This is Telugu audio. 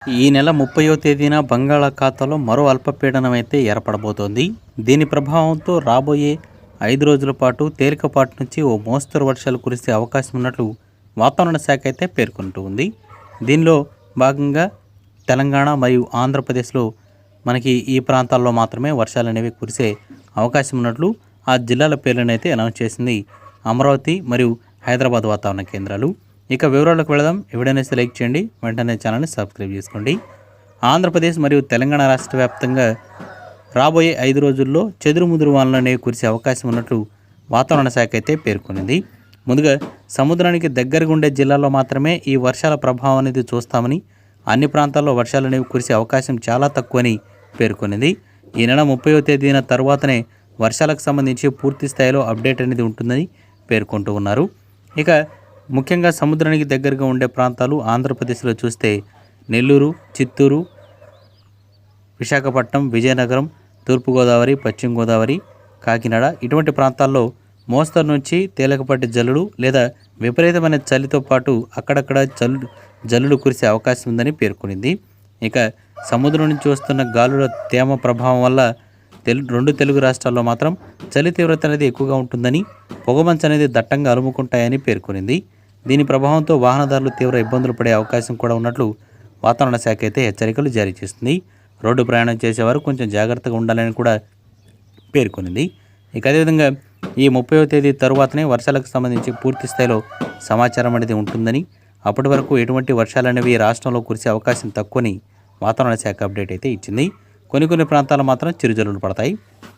ఈ నెల 30వ తేదీన బంగాళాఖాతంలో మరో అల్పపీడనం అయితే ఏర్పడబోతోంది. దీని ప్రభావంతో రాబోయే 5 రోజుల పాటు తేలికపాటి నుంచి ఓ మోస్తరు వర్షాలు కురిసే అవకాశం ఉన్నట్లు వాతావరణ శాఖ అయితే పేర్కొంటూ ఉంది. దీనిలో భాగంగా తెలంగాణ మరియు ఆంధ్రప్రదేశ్లో మనకి ఈ ప్రాంతాల్లో మాత్రమే వర్షాలు అనేవి కురిసే అవకాశం ఉన్నట్లు ఆ జిల్లాల పేర్లను అయితే అనౌన్స్ చేసింది అమరావతి మరియు హైదరాబాద్ వాతావరణ కేంద్రాలు. ఇక వివరాలకు వెళదాం. ఎవడైనా లైక్ చేయండి, వెంటనే ఛానల్ని సబ్స్క్రైబ్ చేసుకోండి. ఆంధ్రప్రదేశ్ మరియు తెలంగాణ రాష్ట్ర వ్యాప్తంగా రాబోయే 5 రోజుల్లో చెదురుముదురు వానలు అనేవి కురిసే అవకాశం ఉన్నట్లు వాతావరణ శాఖ అయితే పేర్కొనింది. ముందుగా సముద్రానికి దగ్గరగా ఉండే జిల్లాల్లో మాత్రమే ఈ వర్షాల ప్రభావం అనేది చూస్తామని, అన్ని ప్రాంతాల్లో వర్షాలు అనేవి కురిసే అవకాశం చాలా తక్కువని పేర్కొనింది. ఈ నెల 30వ తేదీన తర్వాతనే వర్షాలకు సంబంధించి పూర్తి స్థాయిలో అప్డేట్ అనేది ఉంటుందని పేర్కొంటూ ఉన్నారు. ఇక ముఖ్యంగా సముద్రానికి దగ్గరగా ఉండే ప్రాంతాలు ఆంధ్రప్రదేశ్లో చూస్తే నెల్లూరు, చిత్తూరు, విశాఖపట్నం, విజయనగరం, తూర్పుగోదావరి, పశ్చిమ గోదావరి, కాకినాడ ఇటువంటి ప్రాంతాల్లో మోస్తరు నుంచి తేలికపాటి జల్లులు లేదా విపరీతమైన చలితో పాటు అక్కడక్కడ జల్లులు కురిసే అవకాశం ఉందని పేర్కొనింది. ఇక సముద్రం నుంచి వస్తున్న గాలుల తేమ ప్రభావం వల్ల రెండు తెలుగు రాష్ట్రాల్లో మాత్రం చలి తీవ్రత అనేది ఎక్కువగా ఉంటుందని, పొగమంచు అనేది దట్టంగా అలుముకుంటాయని పేర్కొనింది. దీని ప్రభావంతో వాహనదారులు తీవ్ర ఇబ్బందులు పడే అవకాశం కూడా ఉన్నట్లు వాతావరణ శాఖ అయితే హెచ్చరికలు జారీ చేస్తుంది. రోడ్డు ప్రయాణం చేసేవారు కొంచెం జాగ్రత్తగా ఉండాలని కూడా పేర్కొనింది. ఇక అదేవిధంగా ఈ 30వ తేదీ తరువాతనే వర్షాలకు సంబంధించి పూర్తి స్థాయిలో సమాచారం అనేది ఉంటుందని, అప్పటి వరకు ఎటువంటి వర్షాలు అనేవి రాష్ట్రంలో కురిసే అవకాశం తక్కువని వాతావరణ శాఖ అప్డేట్ అయితే ఇచ్చింది. కొన్ని ప్రాంతాలు మాత్రం చిరుజల్లులు పడతాయి.